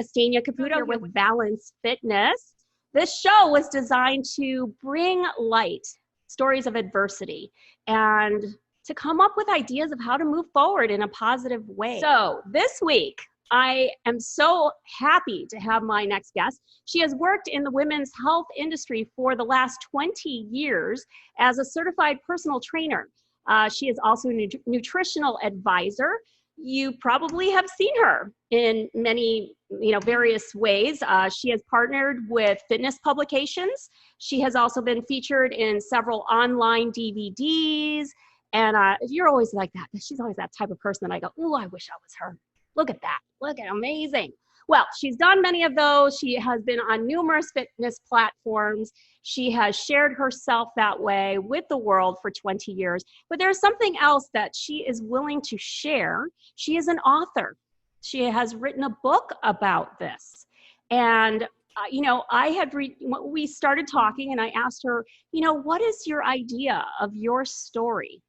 Astania Caputo here with Valence Fitness. This show was designed to bring light, stories of adversity, and to come up with ideas of how to move forward in a positive way. So this week, I am so happy to have my next guest. She has worked in the women's health industry for the last 20 years as a certified personal trainer. She is also a nutritional advisor. You probably have seen her in many, various ways. She has partnered with fitness publications. She has also been featured in several online DVDs. And you're always like that. She's always that type of person that I go, ooh, I wish I was her. Look at that. Look at amazing. Well, she's done many of those. She has been on numerous fitness platforms. She has shared herself that way with the world for 20 years. But there's something else that she is willing to share. She is an author. She has written a book about this. And, we started talking and I asked her, what is your idea of your story?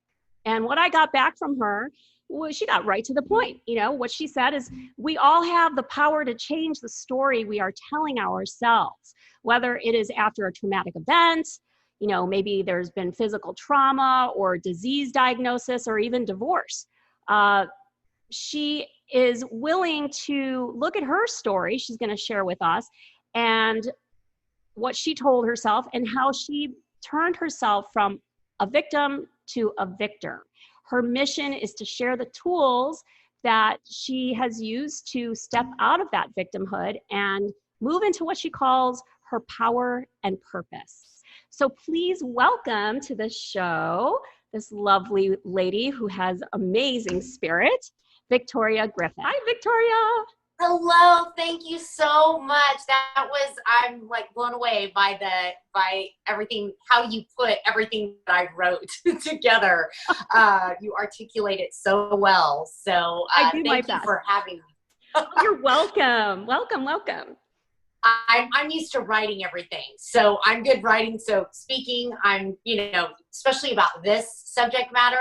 And what I got back from her, well, she got right to the point. What she said is, we all have the power to change the story we are telling ourselves, whether it is after a traumatic event, maybe there's been physical trauma or disease diagnosis or even divorce. She is willing to look at her story, she's going to share with us, and what she told herself and how she turned herself from a victim to a victor. Her mission is to share the tools that she has used to step out of that victimhood and move into what she calls her power and purpose. So please welcome to the show this lovely lady who has amazing spirit, Victoria Griffith. Hi, Victoria. Hello, thank you so much. I'm like blown away by everything, how you put everything that I wrote together. You articulate it so well. So thank you for having me. You're welcome. Welcome. I'm used to writing everything. So I'm good writing. So speaking, I'm, especially about this subject matter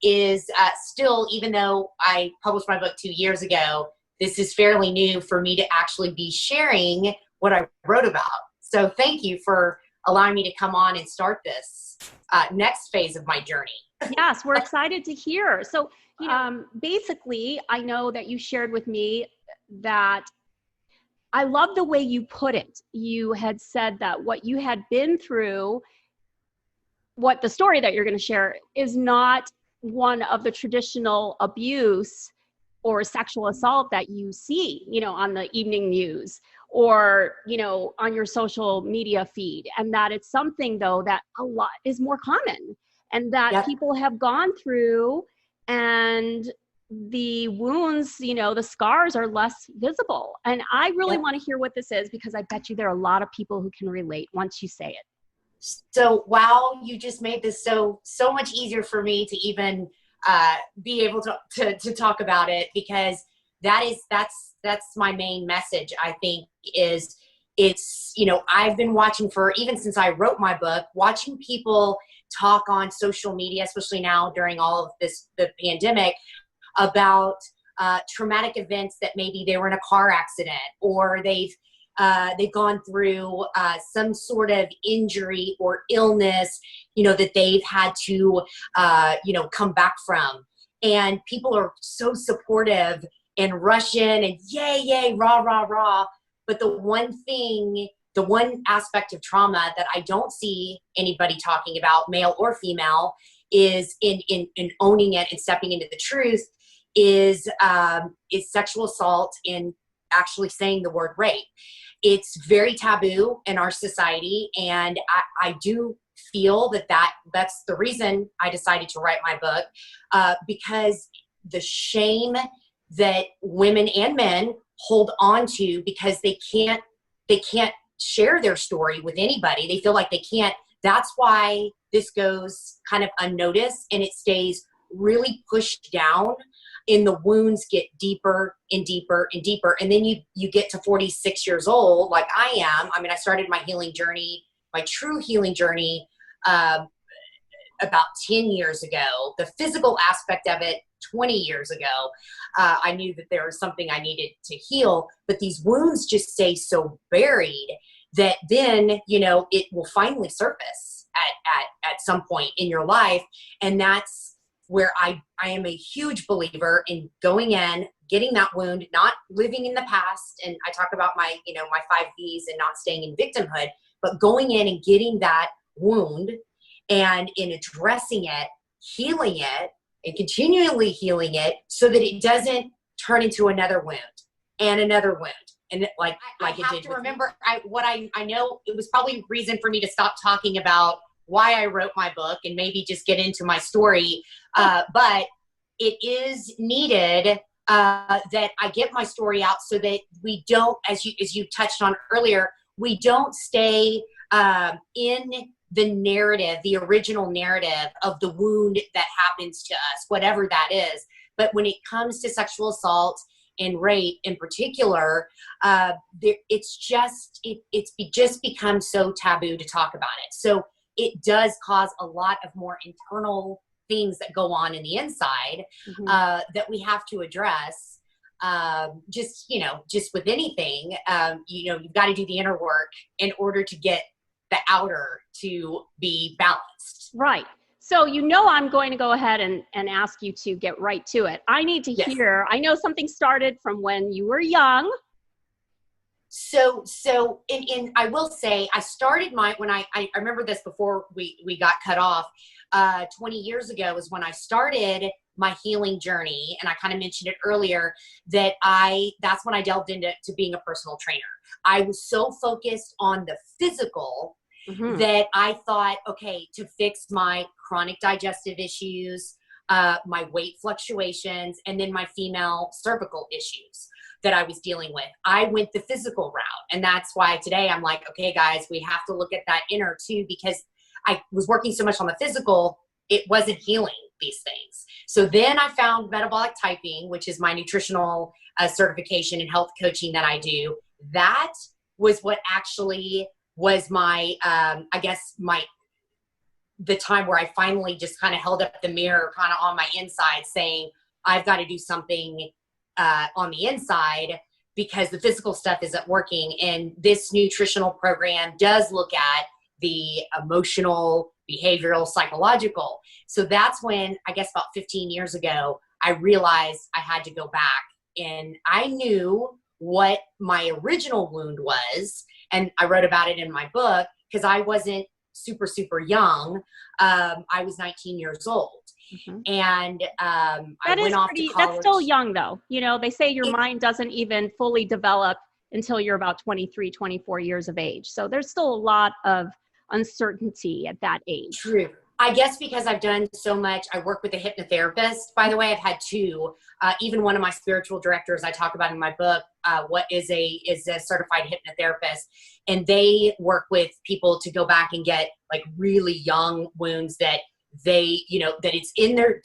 is still, even though I published my book 2 years ago, this is fairly new for me to actually be sharing what I wrote about. So thank you for allowing me to come on and start this next phase of my journey. Yes, we're excited to hear. So basically, I know that you shared with me that I love the way you put it. You had said that what you had been through, what the story that you're going to share is not one of the traditional abuse or sexual assault that you see, on the evening news or, on your social media feed. And that it's something, though, that a lot is more common and that people have gone through, and the wounds, the scars are less visible. And I really want to hear what this is, because I bet you there are a lot of people who can relate once you say it. So, wow, you just made this so much easier for me to even be able to talk about it, because that's my main message. I think it's I've been watching even since I wrote my book, watching people talk on social media, especially now during all of the pandemic, about traumatic events that maybe they were in a car accident or they've gone through some sort of injury or illness, that they've had to, come back from. And people are so supportive and rush in and yay, rah, rah, rah. But the one aspect of trauma that I don't see anybody talking about, male or female, is in owning it and stepping into the truth is sexual assault and actually saying the word rape. It's very taboo in our society, and I do feel that's the reason I decided to write my book, because the shame that women and men hold on to because they can't share their story with anybody. They feel like they can't. That's why this goes kind of unnoticed and it stays really pushed down, and the wounds get deeper and deeper and deeper. And then you get to 46 years old, like I am. I mean, I started my healing journey, my true healing journey, about 10 years ago. The physical aspect of it, 20 years ago, I knew that there was something I needed to heal, but these wounds just stay so buried that then, you know, it will finally surface at some point in your life. And that's where I am a huge believer in going in, getting that wound, not living in the past. And I talk about my, you know, my 5 V's and not staying in victimhood, but going in and getting that wound and in addressing it, healing it, and continually healing it so that it doesn't turn into another wound and another wound. And like I it have did to Mm-hmm. remember, I know it was probably a reason for me to stop talking about why I wrote my book and maybe just get into my story. But it is needed that I get my story out so that we don't, as you touched on earlier, we don't stay in the narrative, the original narrative of the wound that happens to us, whatever that is. But when it comes to sexual assault and rape in particular, it's just become so taboo to talk about it. So it does cause a lot of more internal things that go on in the inside Mm-hmm. that we have to address. Just with anything, you've got to do the inner work in order to get the outer to be balanced. Right. So, I'm going to go ahead and ask you to get right to it. I need to hear, I know something started from when you were young. So I will say I started when I remember this before we got cut off, 20 years ago is when I started my healing journey. And I kind of mentioned it earlier that that's when I delved into being a personal trainer. I was so focused on the physical that I thought, okay, to fix my chronic digestive issues, my weight fluctuations, and then my female cervical issues that I was dealing with, I went the physical route. And that's why today I'm like, okay, guys, we have to look at that inner too, because I was working so much on the physical, it wasn't healing these things. So then I found Metabolic Typing, which is my nutritional certification and health coaching that I do. That was what actually was my, the time where I finally just kind of held up the mirror kind of on my inside saying, I've got to do something on the inside because the physical stuff isn't working. And this nutritional program does look at the emotional, behavioral, psychological. So that's when, I guess about 15 years ago, I realized I had to go back, and I knew what my original wound was. And I wrote about it in my book because I wasn't super, super young. I was 19 years old. Mm-hmm. And I went off to college. That's still young though. They say your mind doesn't even fully develop until you're about 23, 24 years of age. So there's still a lot of uncertainty at that age. True. I guess because I've done so much, I work with a hypnotherapist. By the way, I've had 2. Even one of my spiritual directors I talk about in my book, what is a certified hypnotherapist, and they work with people to go back and get like really young wounds that they, that it's in their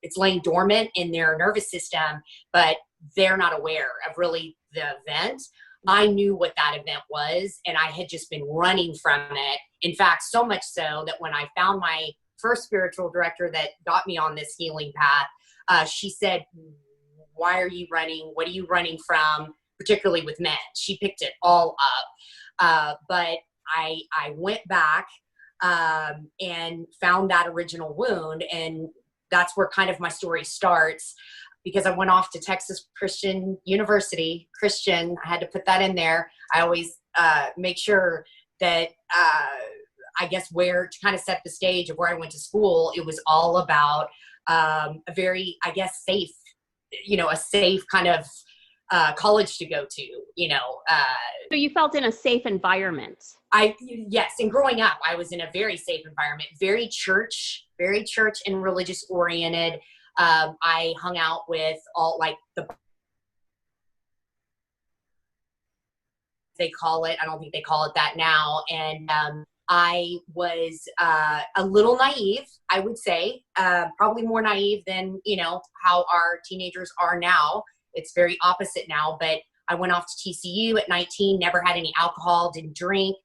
it's laying dormant in their nervous system, but they're not aware of really the event. I knew what that event was, and I had just been running from it. In fact, so much so that when I found my first spiritual director that got me on this healing path, she said, why are you running? What are you running from? Particularly with men. She picked it all up. But I went back and found that original wound, and that's where kind of my story starts. Because I went off to Texas Christian University, Christian, I had to put that in there. I always make sure that, I guess where to kind of set the stage of where I went to school, it was all about a very, I guess, safe, a safe kind of college to go to, So you felt in a safe environment. Yes. And growing up, I was in a very safe environment, very church and religious oriented. I hung out with all like they call it. I don't think they call it that now. And I was a little naive, I would say, probably more naive than, how our teenagers are now. It's very opposite now, but I went off to TCU at 19, never had any alcohol, didn't drink,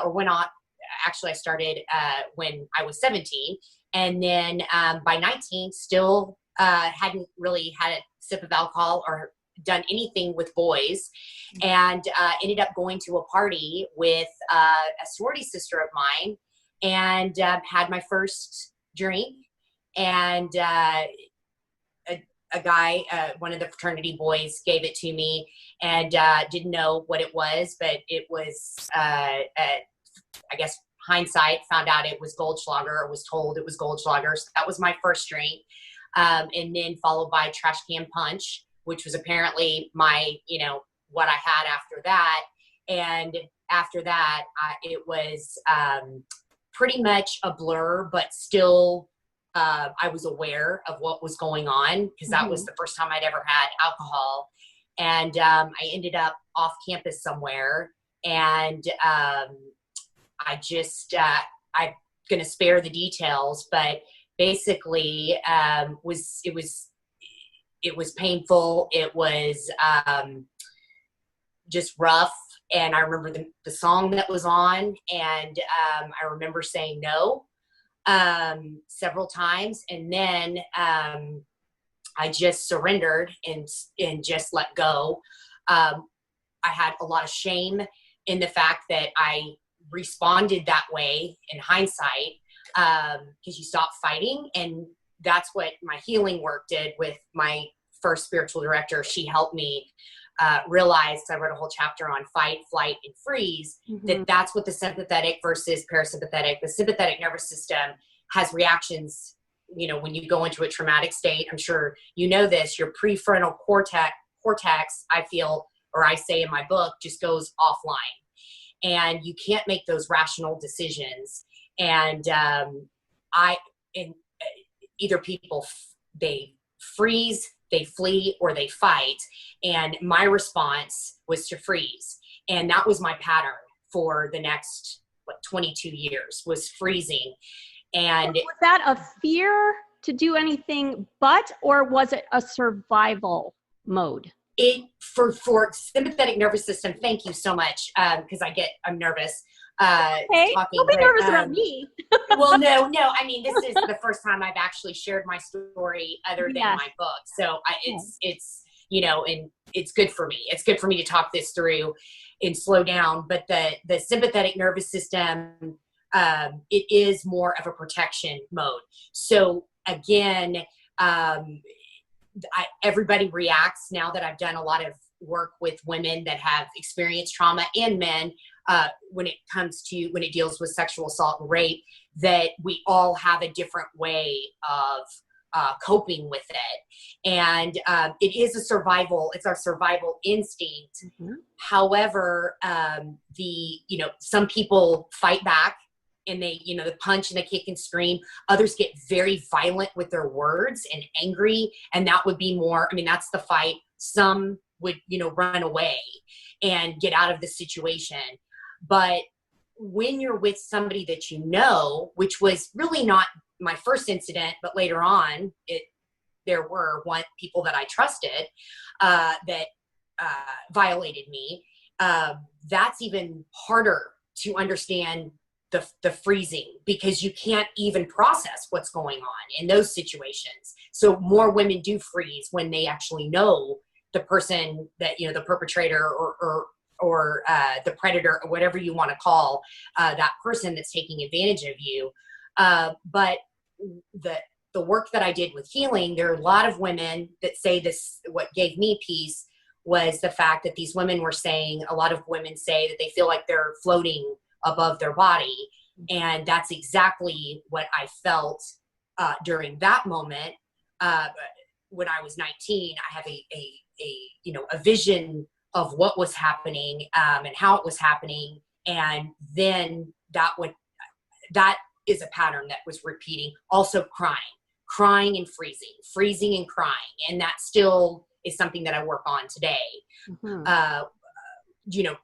or went on, actually I started when I was 17, and then by 19 still hadn't really had a sip of alcohol or done anything with boys, and ended up going to a party with a sorority sister of mine, and had my first drink, and a guy, one of the fraternity boys, gave it to me, and didn't know what it was, but it was, I guess, hindsight, found out it was Goldschlager, or was told it was Goldschlager. So that was my first drink, and then followed by Trash Can Punch, which was apparently my, what I had after that. And after that, it was pretty much a blur, but still I was aware of what was going on, because that was the first time I'd ever had alcohol. And I ended up off campus somewhere, and I just, I'm going to spare the details, but basically it was painful. It was just rough. And I remember the song that was on, and I remember saying no several times, and then I just surrendered and just let go. I had a lot of shame in the fact that I responded that way in hindsight, because you stop fighting. And that's what my healing work did with my first spiritual director. She helped me realize, I wrote a whole chapter on fight, flight, and freeze, that's what the sympathetic versus parasympathetic. The sympathetic nervous system has reactions, when you go into a traumatic state. I'm sure you know this, your prefrontal cortex, I feel, or I say in my book, just goes offline, and you can't make those rational decisions. And either people, they freeze, they flee, or they fight. And my response was to freeze. And that was my pattern for the next 22 years, was freezing. And was that a fear to do anything or was it a survival mode? For sympathetic nervous system, thank you so much, because I'm nervous. Okay, don't be nervous about me. Well, no. I mean, this is the first time I've actually shared my story other than my book. So it's and it's good for me. It's good for me to talk this through and slow down. But the sympathetic nervous system, it is more of a protection mode. So again, everybody reacts, now that I've done a lot of work with women that have experienced trauma, and men, when it deals with sexual assault and rape, that we all have a different way of coping with it. And it is it's our survival instinct. However, some people fight back, and they, the punch and the kick and scream. Others get very violent with their words and angry. And that would be more, that's the fight. Some would, run away and get out of the situation. But when you're with somebody that which was really not my first incident, but later on, there were people that I trusted that violated me. That's even harder to understand the freezing, because you can't even process what's going on in those situations. So more women do freeze when they actually know the person that, the perpetrator or the predator, or whatever you want to call that person that's taking advantage of you. But the work that I did with healing, there are a lot of women that say this. What gave me peace was the fact that these women were saying, a lot of women say that they feel like they're floating above their body. And that's exactly what I felt during that moment. When I was 19, I have a vision of what was happening and how it was happening. And then that is a pattern that was repeating. Also crying and freezing and crying. And that still is something that I work on today.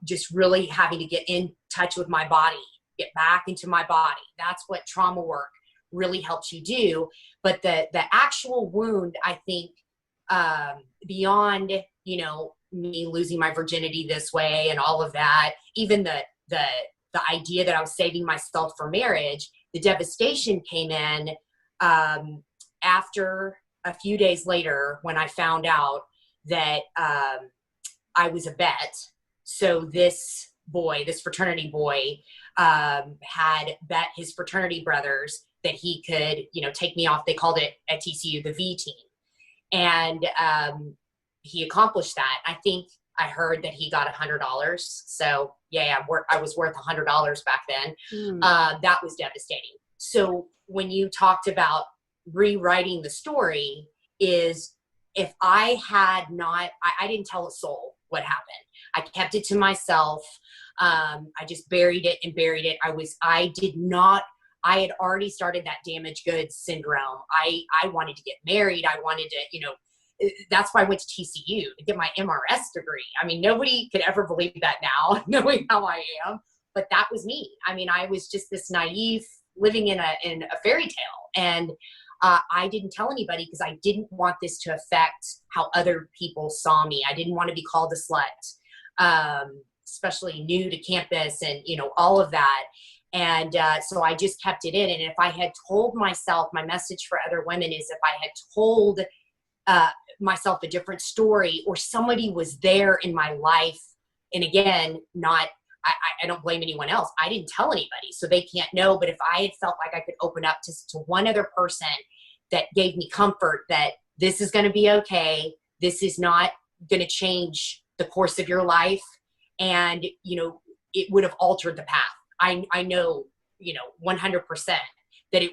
Just really having to get in touch with my body, get back into my body. That's what trauma work really helps you do. But the actual wound, I think, beyond, me losing my virginity this way and all of that, even the the idea that I was saving myself for marriage. The devastation came in after a few days later when I found out that I was a vet. So this boy, this fraternity boy, had bet his fraternity brothers that he could, take me off. They called it at TCU the V team. And he accomplished that. I think I heard that he got $100. So yeah, I was worth $100 back then. That was devastating. So when you talked about rewriting the story, is if I had not, I didn't tell a soul what happened. I kept it to myself. I just buried it. I had already started that damaged goods syndrome. I wanted to get married. I wanted to, that's why I went to TCU to get my MRS degree. I mean, nobody could ever believe that now, knowing how I am, but that was me. I mean, I was just this naive living in a fairy tale. And I didn't tell anybody because I didn't want this to affect how other people saw me. I didn't want to be called a slut, especially new to campus and, all of that. And so I just kept it in. And if I had told myself, my message for other women is, if I had told myself a different story, or somebody was there in my life, and again, I don't blame anyone else. I didn't tell anybody, so they can't know. But if I had felt like I could open up to one other person that gave me comfort that this is going to be okay, this is not going to change the course of your life, and, it would have altered the path. I know, 100% that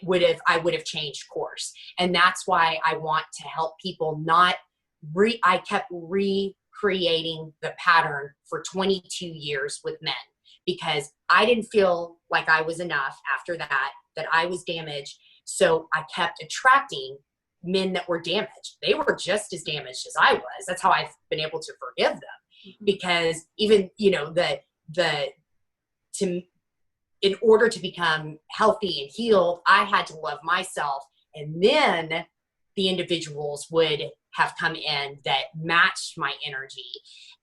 I would have changed course. And that's why I want to help people I kept recreating the pattern for 22 years with men, because I didn't feel like I was enough after that I was damaged. So I kept attracting men that were damaged. They were just as damaged as I was. That's how I've been able to forgive them, because even, in order to become healthy and healed, I had to love myself. And then the individuals would have come in that matched my energy.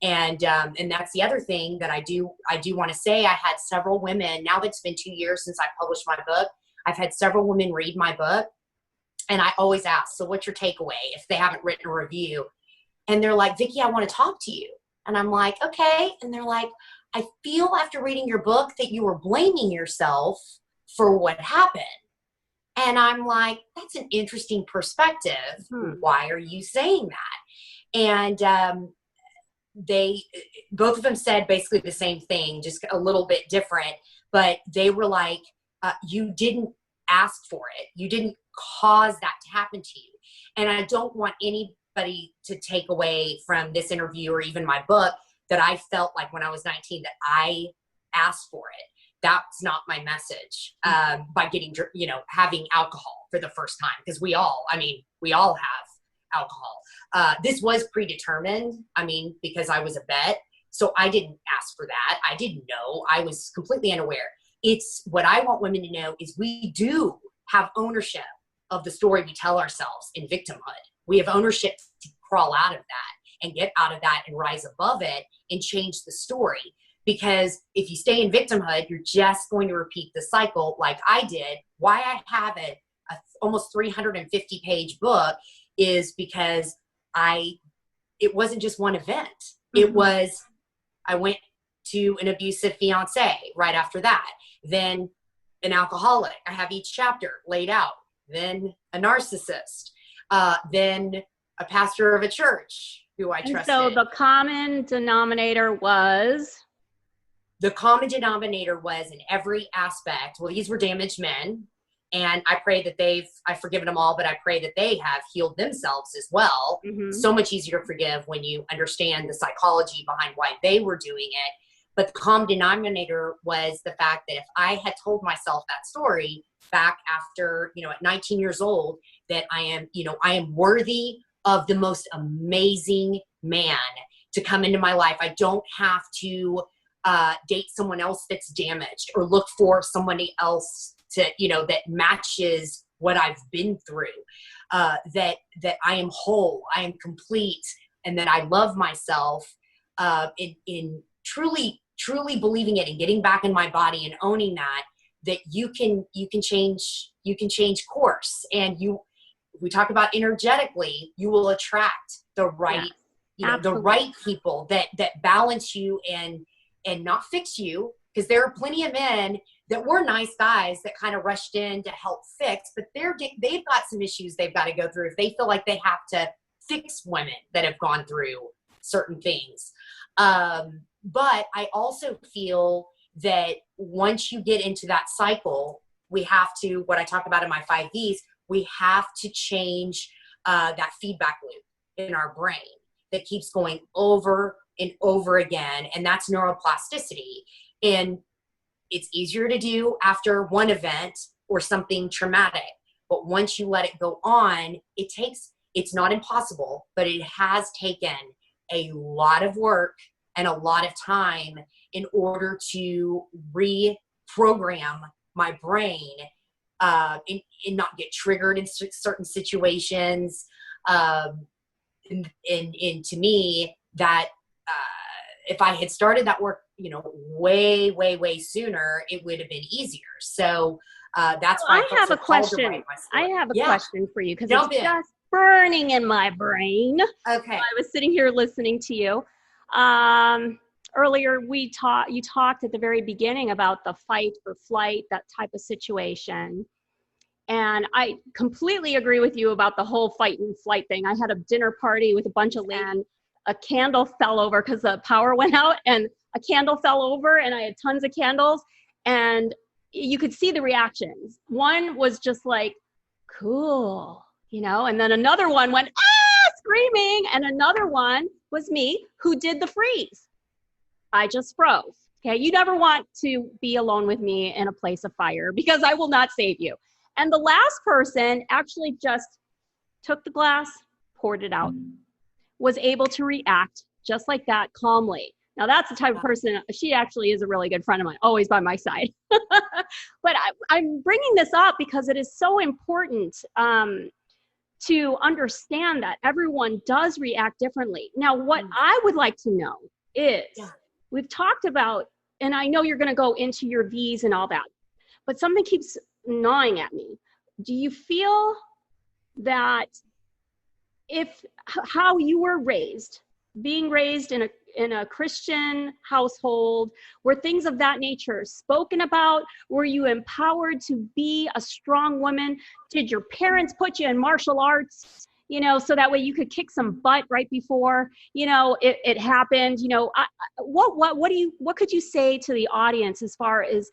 And that's the other thing that I do want to say. I had several women, now that it's been 2 years since I published my book, I've had several women read my book, and I always ask, so what's your takeaway, if they haven't written a review? And they're like, Vickie, I want to talk to you. And I'm like, okay. And they're like, I feel after reading your book that you were blaming yourself for what happened. And I'm like, that's an interesting perspective. Why are you saying that? And both of them said basically the same thing, just a little bit different. But they were like, you didn't ask for it. You didn't cause that to happen to you. And I don't want anybody to take away from this interview or even my book that I felt like when I was 19 that I asked for it. That's not my message. By getting, having alcohol for the first time, because we all have alcohol. This was predetermined. Because I was a vet, so I didn't ask for that. I didn't know. I was completely unaware. It's what I want women to know is we do have ownership of the story we tell ourselves in victimhood. We have ownership to crawl out of that and get out of that and rise above it and change the story. Because if you stay in victimhood, you're just going to repeat the cycle like I did. Why I have a almost 350 page book is because it wasn't just one event. It was, I went to an abusive fiance right after that, then an alcoholic. I have each chapter laid out, then a narcissist, then a pastor of a church who I trusted. So the common denominator was? The common denominator was in every aspect. Well, these were damaged men, and I pray that I've forgiven them all, but I pray that they have healed themselves as well. So much easier to forgive when you understand the psychology behind why they were doing it. But the common denominator was the fact that if I had told myself that story back after, at 19 years old, that I am worthy of the most amazing man to come into my life. I don't have to date someone else that's damaged or look for somebody else to, that matches what I've been through, that I am whole, I am complete, and that I love myself in truly truly believing it and getting back in my body and owning that you can change course. And we talk about energetically, you will attract the right, the right people that balance you and not fix you. Because there are plenty of men that were nice guys that kind of rushed in to help fix, but they've got some issues they've got to go through if they feel like they have to fix women that have gone through certain things. But I also feel that once you get into that cycle, we have to, what I talk about in my 5 V's, we have to change that feedback loop in our brain that keeps going over and over again. And that's neuroplasticity. And it's easier to do after one event or something traumatic. But once you let it go on, it's not impossible, but it has taken a lot of work and a lot of time in order to reprogram my brain and not get triggered in certain situations. And to me, that if I had started that work, way, way, way sooner, it would have been easier. So that's why I have a question. I have a question for you because it's just burning in my brain. Okay. I was sitting here listening to you. Earlier, you talked at the very beginning about the fight or flight, that type of situation. And I completely agree with you about the whole fight and flight thing. I had a dinner party with a bunch of ladies, and a candle fell over because the power went out, and a candle fell over, and I had tons of candles, and you could see the reactions. One was just like, cool, and then another one went, screaming, and another one was me who did the freeze. I just froze. Okay, you never want to be alone with me in a place of fire because I will not save you. And the last person actually just took the glass, poured it out, was able to react just like that calmly. Now that's the type of person, she actually is a really good friend of mine, always by my side. But I'm bringing this up because it is so important to understand that everyone does react differently. Now, what I would like to know is, we've talked about, and I know you're going to go into your V's and all that, but something keeps gnawing at me. Do you feel that how you were raised, being raised in a Christian household, were things of that nature spoken about? Were you empowered to be a strong woman? Did your parents put you in martial arts, so that way you could kick some butt right before, it happened? What could you say to the audience as far as,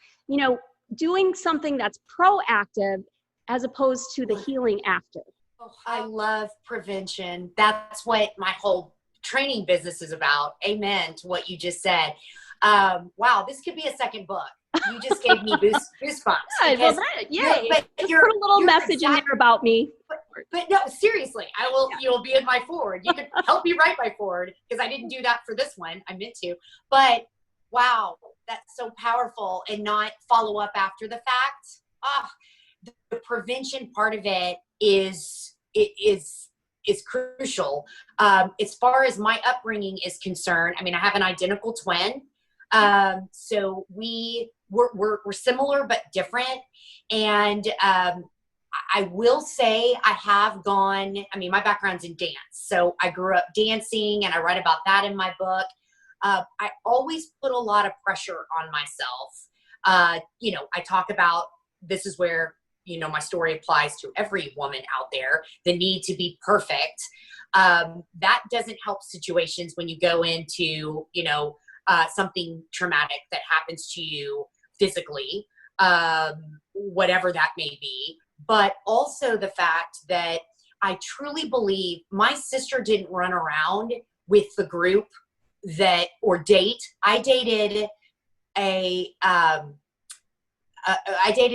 doing something that's proactive as opposed to the healing after? Oh, I love prevention. That's what my whole training business is about. Amen to what you just said. Wow, this could be a second book. You just gave me goosebumps. Yay. Just put a little message in there about me. But no, seriously, I will. You'll be in my forward. You can help me write my forward because I didn't do that for this one. I meant to, but wow, that's so powerful. And not follow up after the fact. The prevention part of it is crucial. As far as my upbringing is concerned, I mean, I have an identical twin. So we're similar but different. And I will say I have gone, my background's in dance. So I grew up dancing and I write about that in my book. I always put a lot of pressure on myself. I talk about, this is where, my story applies to every woman out there, the need to be perfect. That doesn't help situations when you go into, something traumatic that happens to you physically, whatever that may be. But also the fact that I truly believe my sister didn't run around with the group or date. I dated a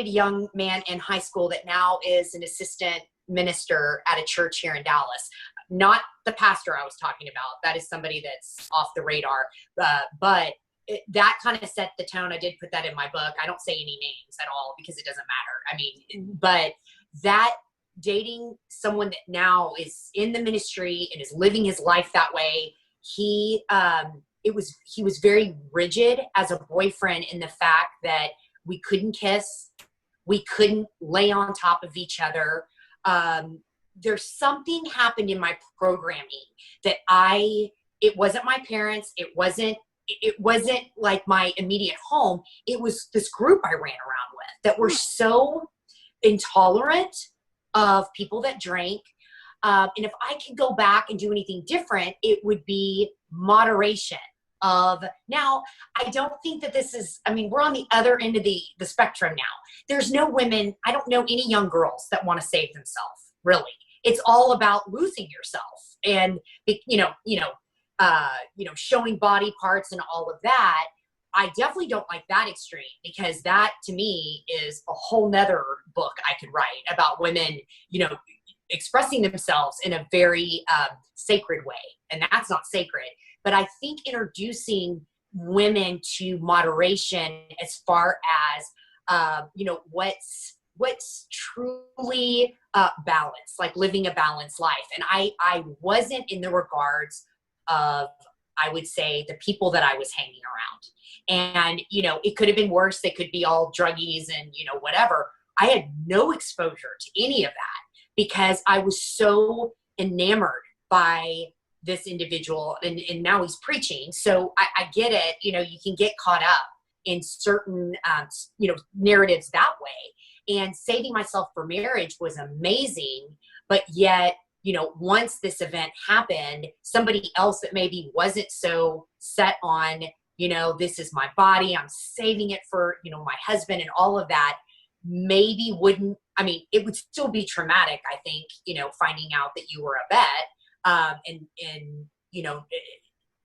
young man in high school that now is an assistant minister at a church here in Dallas. Not the pastor I was talking about. That is somebody that's off the radar. But that kind of set the tone. I did put that in my book. I don't say any names at all because it doesn't matter. But that dating someone that now is in the ministry and is living his life that way, he he was very rigid as a boyfriend in the fact that we couldn't kiss, we couldn't lay on top of each other. There's something happened in my programming that it wasn't my parents, it wasn't like my immediate home. It was this group I ran around with that were so intolerant of people that drank. And if I could go back and do anything different, it would be moderation of, now, I don't think that this is, I mean, we're on the other end of the spectrum now. There's no women, I don't know any young girls that want to save themselves, really. It's all about losing yourself and, showing body parts and all of that. I definitely don't like that extreme, because that to me is a whole nother book I could write about women, expressing themselves in a very sacred way. And that's not sacred. But I think introducing women to moderation as far as, what's truly balance, like living a balanced life. And I wasn't in the regards of, I would say, the people that I was hanging around. And, it could have been worse. They could be all druggies and, whatever. I had no exposure to any of that because I was so enamored by this individual, and now he's preaching. So I get it. You can get caught up in certain, narratives that way. And saving myself for marriage was amazing. But yet, once this event happened, somebody else that maybe wasn't so set on, this is my body, I'm saving it for, my husband and all of that, maybe wouldn't, it would still be traumatic, I think, finding out that you were a vet, and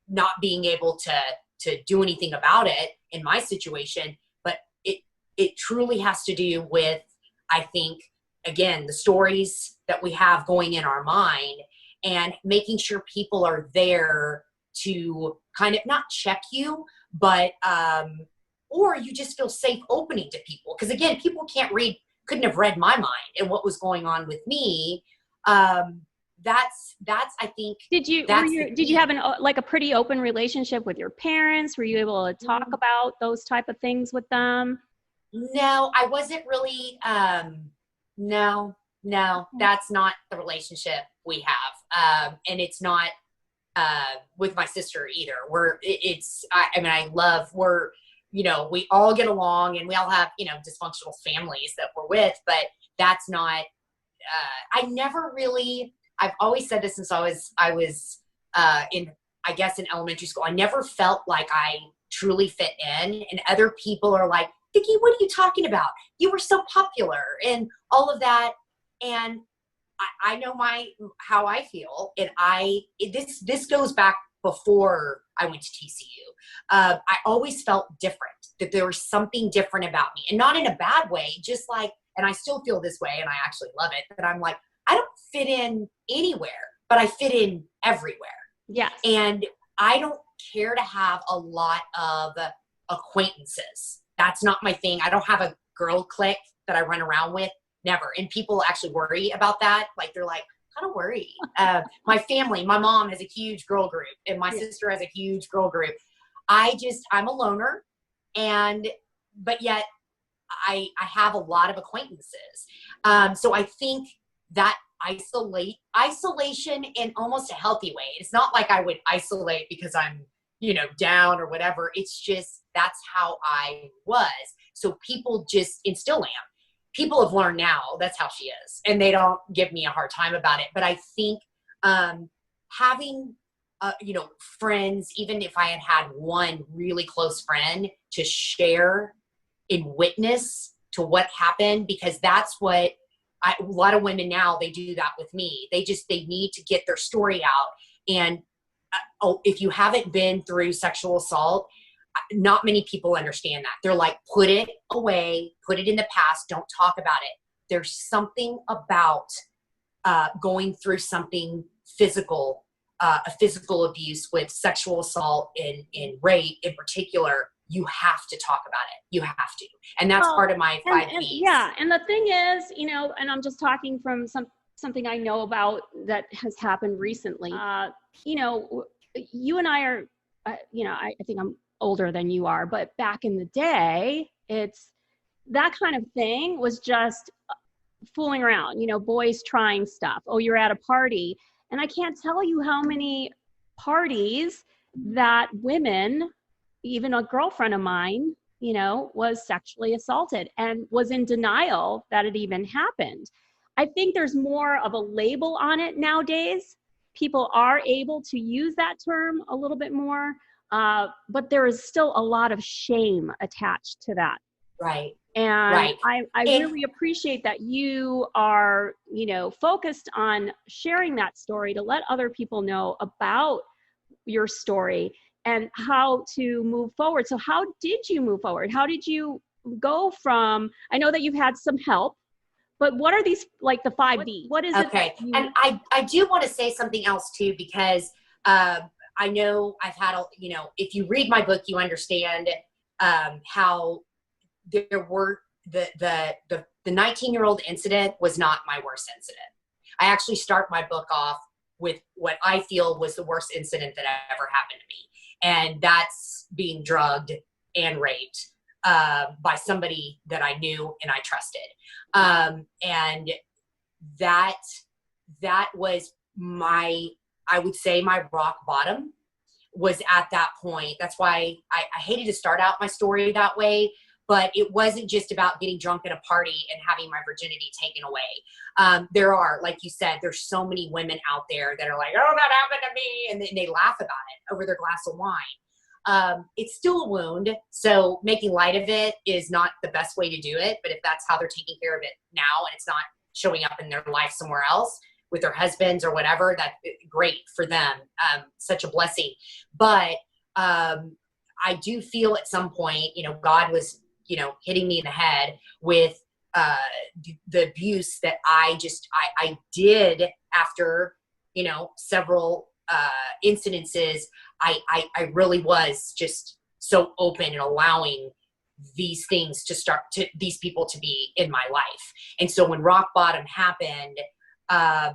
not being able to do anything about it in my situation. But it truly has to do with, I think, again, the stories that we have going in our mind, and making sure people are there to kind of not check you, but, or you just feel safe opening to people. Because again, people couldn't have read my mind and what was going on with me. That's, I think. Did you have a pretty open relationship with your parents? Were you able to talk about those type of things with them? No, I wasn't really, no, that's not the relationship we have. And it's not, with my sister either. We all get along, and we all have, dysfunctional families that we're with, but that's not, I've always said this since I was in elementary school. I never felt like I truly fit in, and other people are like, Vickie, what are you talking about? You were so popular and all of that. And I know how I feel. And this goes back before I went to TCU. I always felt different, that there was something different about me, and not in a bad way, just like, and I still feel this way, and I actually love it, that I'm like, I don't fit in anywhere, but I fit in everywhere. Yes. And I don't care to have a lot of acquaintances. That's not my thing. I don't have a girl clique that I run around with. Never. And people actually worry about that. Like, they're like, I don't worry. My family, my mom has a huge girl group, and my sister has a huge girl group. I'm a loner, but yet I have a lot of acquaintances. So I think that isolation in almost a healthy way. It's not like I would isolate because I'm, down or whatever. It's just, that's how I was. So people and still am. People have learned now that's how she is, and they don't give me a hard time about it. But I think, having, friends, even if I had one really close friend to share and witness to what happened, because that's what a lot of women now, they do that with me. They need to get their story out. And if you haven't been through sexual assault, not many people understand that. They're like, put it away, put it in the past, don't talk about it. There's something about going through something physical, a physical abuse with sexual assault and rape in particular. You have to talk about it. You have to. And that's part of my 5 Ps. Yeah. And the thing is, and I'm just talking from something I know about that has happened recently. You and I are I think I'm older than you are, but back in the day, it's that kind of thing was just fooling around, boys trying stuff. Oh, you're at a party. And I can't tell you how many parties that women, even a girlfriend of mine, was sexually assaulted and was in denial that it even happened. I think there's more of a label on it nowadays. People are able to use that term a little bit more, but there is still a lot of shame attached to that. Right. And right. I really appreciate that you are, focused on sharing that story to let other people know about your story and how to move forward. So how did you move forward? How did you go from, I know that you've had some help, but what are these, like the 5 Ds? What is it? Okay. And I do want to say something else too, because I know I've had, if you read my book, you understand how there were the 19-year-old incident was not my worst incident. I actually start my book off with what I feel was the worst incident that ever happened to me. And that's being drugged and raped by somebody that I knew and I trusted. And that was I would say my rock bottom was at that point. That's why I hated to start out my story that way, but it wasn't just about getting drunk at a party and having my virginity taken away. There are, like you said, there's so many women out there that are like, oh, that happened to me. And they laugh about it over their glass of wine. It's still a wound. So making light of it is not the best way to do it. But if that's how they're taking care of it now and it's not showing up in their life somewhere else with their husbands or whatever, that's great for them. Such a blessing. But I do feel at some point, God was, hitting me in the head with the abuse that I did after, several incidences. I really was just so open and allowing these things these people to be in my life. And so when rock bottom happened, there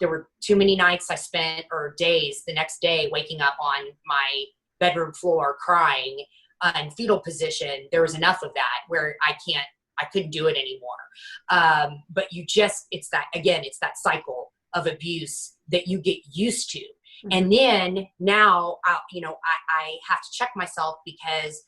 were too many nights I spent, or days the next day, waking up on my bedroom floor crying in fetal position. There was enough of that where I couldn't do it anymore. But it's that cycle of abuse that you get used to. Mm-hmm. And then now, I have to check myself because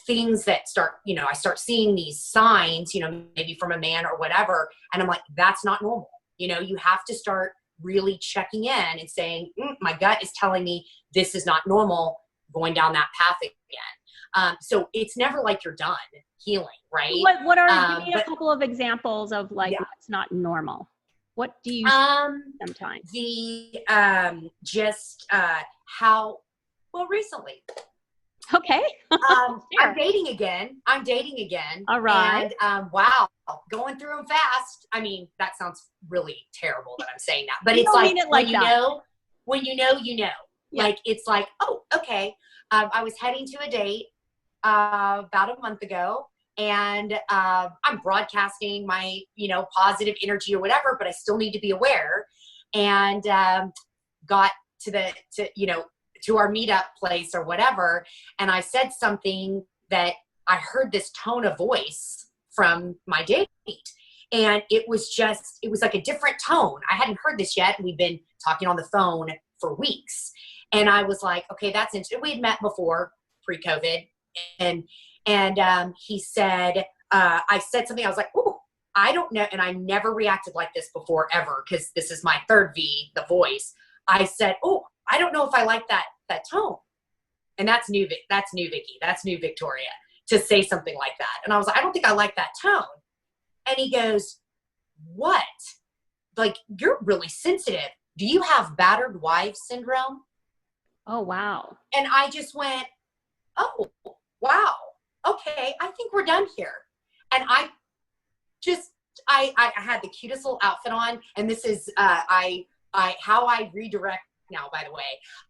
things that start, I start seeing these signs, maybe from a man or whatever. And I'm like, that's not normal. You have to start really checking in and saying, my gut is telling me this is not normal, going down that path again. So it's never like you're done healing, right? What are, give me a couple of examples of what's not normal. What do you sometimes? Recently. Okay. Sure. I'm dating again. All right. And wow, going through them fast. I mean, that sounds really terrible that I'm saying that, but it's like, when you know. Yeah. Like, it's like, oh, okay. I was heading to a date about a month ago, and I'm broadcasting my, positive energy or whatever, but I still need to be aware. And got to our meetup place or whatever. And I said something that I heard this tone of voice from my date. And it was like a different tone. I hadn't heard this yet. We'd been talking on the phone for weeks. And I was like, okay, that's interesting. We had met before pre-COVID. And he said, I said something. I was like, oh, I don't know. And I never reacted like this before ever, because this is my third V, the voice. I said, oh, I don't know if I like that tone. And that's new, Vickie. That's new Victoria, to say something like that. And I was like, I don't think I like that tone. And he goes, what? Like, you're really sensitive. Do you have battered wife syndrome? Oh, wow. And I just went, oh, wow. Okay, I think we're done here. And I had the cutest little outfit on. And this is, how I redirect now, by the way.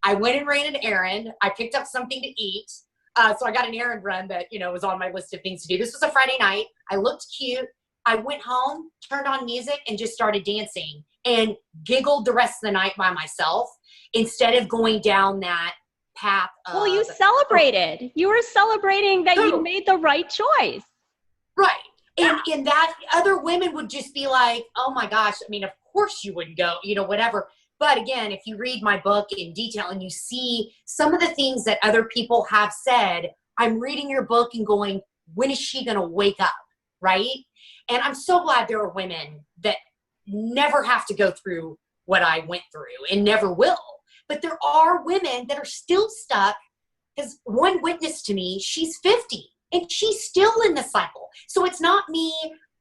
I went and ran an errand. I picked up something to eat. So I got an errand run that, was on my list of things to do. This was a Friday night. I looked cute. I went home, turned on music, and just started dancing and giggled the rest of the night by myself instead of going down that path of, well, you celebrated. You were celebrating that you made the right choice. Right. And that other women would just be like, oh my gosh, I mean, of course you wouldn't go, you know, whatever. But again, if you read my book in detail and you see some of the things that other people have said, I'm reading your book and going, when is she going to wake up? Right. And I'm so glad there are women that never have to go through what I went through and never will. But there are women that are still stuck, because one witness to me, she's 50 and she's still in the cycle. So it's not me,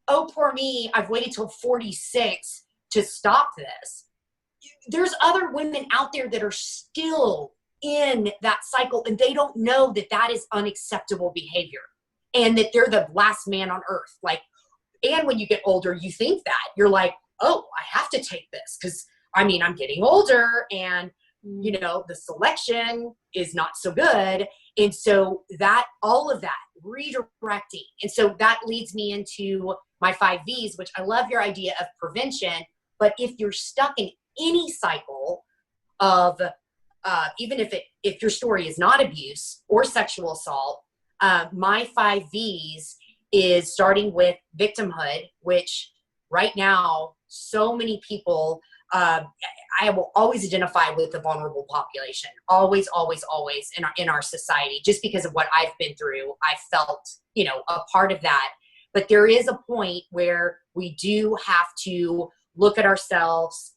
oh, poor me, I've waited till 46 to stop this. There's other women out there that are still in that cycle, and they don't know that that is unacceptable behavior and that they're the last man on earth. Like, and when you get older, you think that you're like, oh, I have to take this because I mean, I'm getting older and, you know, the selection is not so good. And so that, all of that redirecting. And so that leads me into my 5 V's, which I love your idea of prevention. But if you're stuck in any cycle of, even if your story is not abuse or sexual assault, my 5 V's is starting with victimhood, which right now, so many people, I will always identify with the vulnerable population. Always, always, always in our society, just because of what I've been through. I felt, you know, a part of that. But there is a point where we do have to look at ourselves,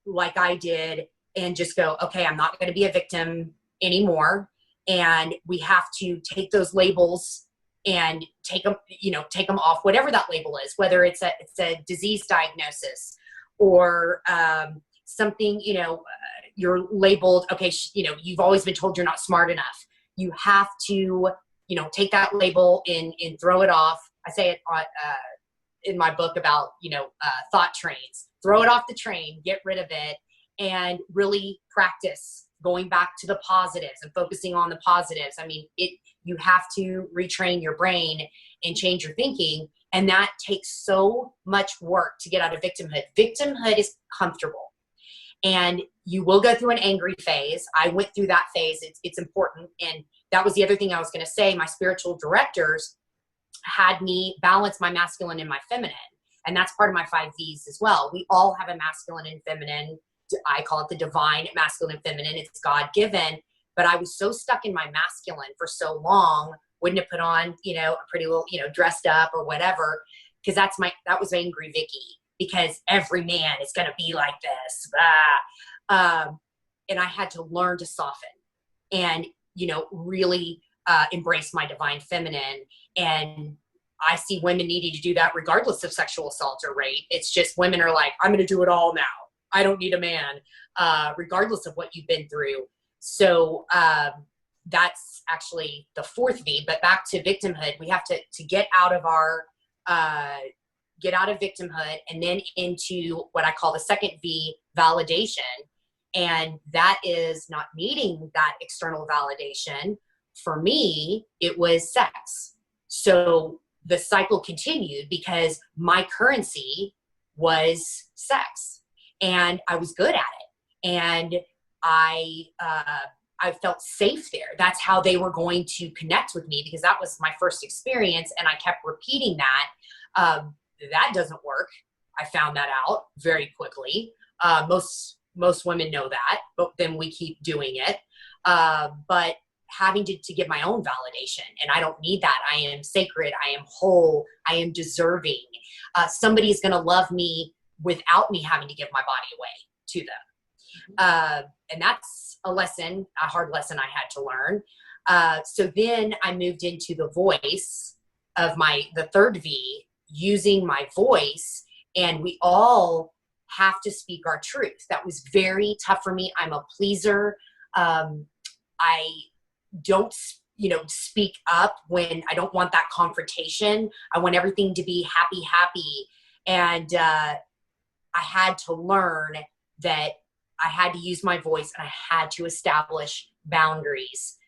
like I did, and just go, okay, I'm not going to be a victim anymore. And we have to take those labels and take them off, whatever that label is, whether it's a disease diagnosis or something, you know, you're labeled, okay, you know, you've always been told you're not smart enough. You have to, you know, take that label and throw it off. I say it in my book about, you know, thought trains. Throw it off the train, get rid of it, and really practice going back to the positives and focusing on the positives. I mean, you have to retrain your brain and change your thinking. And that takes so much work to get out of victimhood. Victimhood is comfortable. And you will go through an angry phase. I went through that phase. It's important. And that was the other thing I was going to say. My spiritual directors had me balance my masculine and my feminine. And that's part of my 5 V's as well. We all have a masculine and feminine. I call it the divine masculine and feminine. It's God-given. But I was so stuck in my masculine for so long, wouldn't have put on, you know, a pretty little, you know, dressed up or whatever, because that was angry Vickie, because every man is going to be like this. And I had to learn to soften and, you know, really embrace my divine feminine. And I see women needing to do that regardless of sexual assault or rape. It's just women are like, I'm going to do it all now. I don't need a man, regardless of what you've been through. So that's actually the 4th V. But back to victimhood, we have to get out of victimhood and then into what I call the 2nd V, validation. And that is not needing that external validation. For me, it was sex. So the cycle continued because my currency was sex and I was good at it. And I felt safe there. That's how they were going to connect with me, because that was my first experience. And I kept repeating that. That doesn't work. I found that out very quickly. Most women know that, but then we keep doing it. But having to give my own validation, and I don't need that. I am sacred. I am whole. I am deserving. Somebody is going to love me without me having to give my body away to them. And that's a hard lesson I had to learn. So then I moved into the voice of the 3rd V, using my voice, and we all have to speak our truth. That was very tough for me. I'm a pleaser. I don't, you know, speak up when I don't want that confrontation. I want everything to be happy. And I had to learn that I had to use my voice and I had to establish boundaries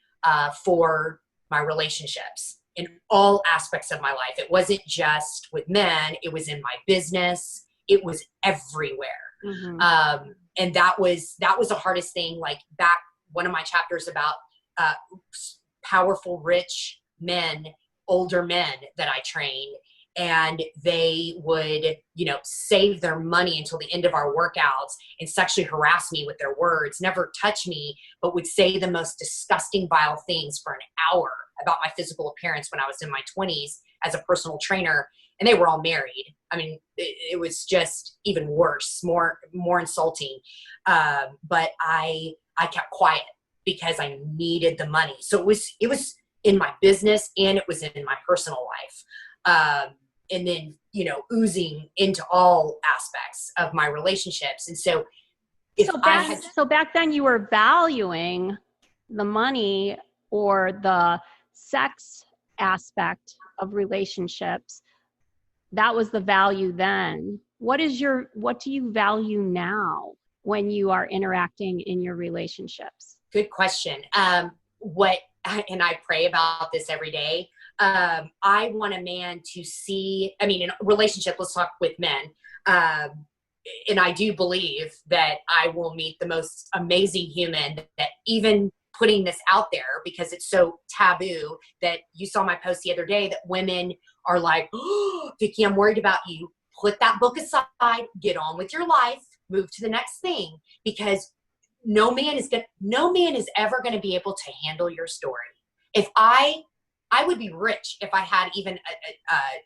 for my relationships in all aspects of my life. It wasn't just with men. It was in my business. it was everywhere. And that was the hardest thing. Like back, one of my chapters about powerful, rich men, older men that I trained, and they would, save their money until the end of our workouts and sexually harass me with their words, never touch me, but would say the most disgusting, vile things for an hour about my physical appearance when I was in my 20s as a personal trainer. And they were all married. I mean, it was just even worse, more insulting. But I kept quiet because I needed the money. So it was in my business and it was in my personal life. And then, oozing into all aspects of my relationships. And so so back then you were valuing the money or the sex aspect of relationships. That was the value then. What do you value now when you are interacting in your relationships? Good question. And I pray about this every day. I want a man to see, in a relationship, let's talk with men. And I do believe that I will meet the most amazing human, that even putting this out there, because it's so taboo, that you saw my post the other day that women are like, oh, Vickie, I'm worried about you. Put that book aside, get on with your life, move to the next thing, because no man is ever going to be able to handle your story. If I would be rich if I had even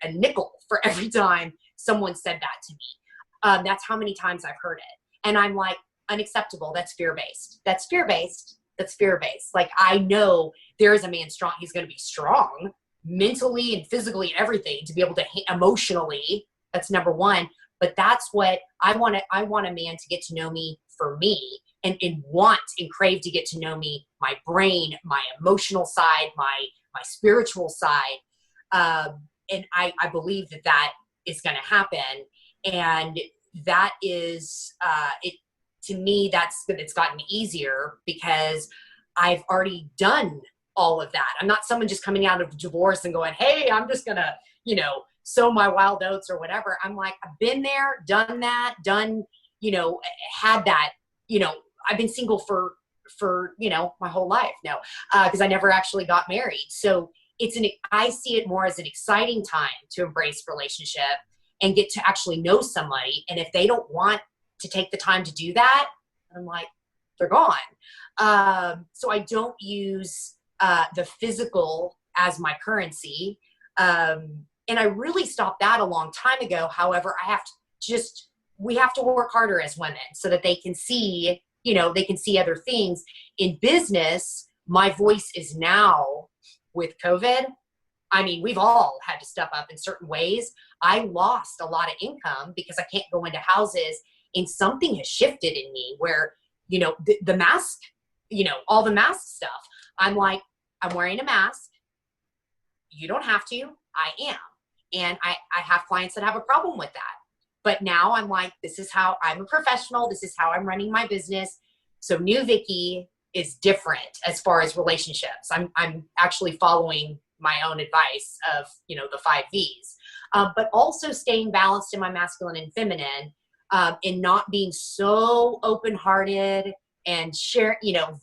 a nickel for every time someone said that to me. That's how many times I've heard it. And I'm like, unacceptable. That's fear-based. That's fear-based. That's fear-based. Like, I know there is a man strong. He's going to be strong mentally and physically and everything to be able to emotionally. That's number one. But that's what I want. I want a man to get to know me for me, and want and crave to get to know me, my brain, my emotional side, my spiritual side. And I believe that is going to happen. And that is, to me, it's gotten easier because I've already done all of that. I'm not someone just coming out of divorce and going, hey, I'm just going to, sow my wild oats or whatever. I'm like, I've been there, done that, had that, I've been single for my whole life now, because I never actually got married. So I see it more as an exciting time to embrace relationship and get to actually know somebody. And if they don't want to take the time to do that, I'm like, they're gone. So I don't use the physical as my currency. And I really stopped that a long time ago. However, we have to work harder as women so that they can see, they can see other things. In business, my voice is now, with COVID, we've all had to step up in certain ways. I lost a lot of income because I can't go into houses, and something has shifted in me where, the mask, all the mask stuff. I'm like, I'm wearing a mask. You don't have to. I am. And I have clients that have a problem with that. But now I'm like, this is how I'm a professional. This is how I'm running my business. So new Vickie is different as far as relationships. I'm actually following my own advice of, the 5 V's, but also staying balanced in my masculine and feminine, and not being so open-hearted and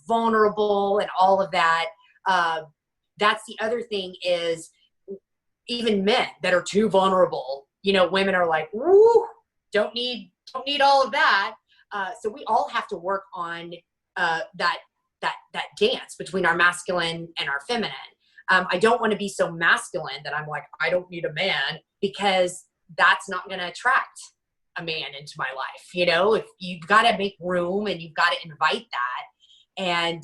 vulnerable and all of that. That's the other thing is, even men that are too vulnerable, women are like, woo, don't need all of that. So we all have to work on that dance between our masculine and our feminine. I don't want to be so masculine that I'm like, I don't need a man, because that's not going to attract a man into my life. If you've got to make room and you've got to invite that. And